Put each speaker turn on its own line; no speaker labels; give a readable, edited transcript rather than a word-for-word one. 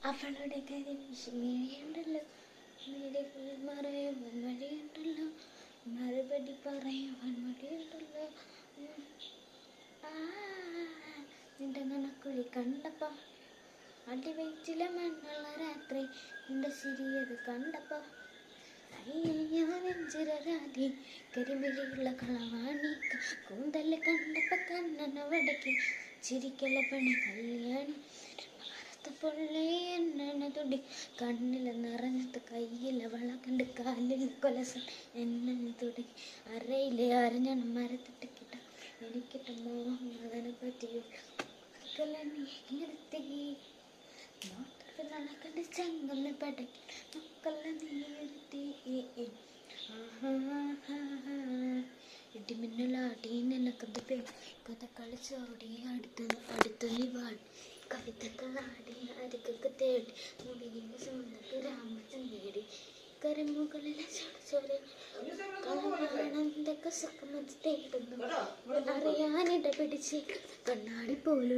അവളുടെ കരിമിഴിയുണ്ടല്ലോ, മറയുവാൻ വഴിയുണ്ടല്ലോ, മറുപടി പറയുവാൻ മടിയുണ്ടല്ലോ. നിന്റെ നുണക്കുഴി കണ്ടപ്പോ, അടിവയറ്റില മണ്ണുള്ള രാത്രി, നിന്റെ ചിരിയത് കണ്ടപ്പോ, നെഞ്ചിരാതി കരിമിഴിയുള്ള കളവാണി, കൂന്തല് കണ്ടപ്പോ കണ്ണന വടക്കി ചിരിക്കല പണി കല്യാണി. പൊള്ളി എണ്ണ തുടി കണ്ണില് നിറഞ്ഞത്, കയ്യിലെ വള കണ്ട് കാലിൽ കൊലസൻ എണ്ണ തുടി. അരയിലെ അരഞ്ഞണം മരത്തിട്ട് കിട്ട എനിക്കിട്ട് മോഹങ്ങളെ പറ്റിയോ നിർത്തി നടക്കണ്ട ചങ്ങന്ന് പടക്കി മക്കളെ നീർത്തി. ഇടിമിന്നലാടി നിനക്കത് പേ കഥ കളിച്ചോടി അടുത്ത് നീ വാടി കവിതകളാടി അരികൊക്കെ തേടി മുടിയുടെ സ്വന്തക്ക് രാമചന്ദ്രേടി കരമുകളിലെ കളവാണെന്തൊക്കെ സുഖമത് തേടുന്നു അറിയാനിട പിടിച്ച് കണ്ണാടി പോലുള്ള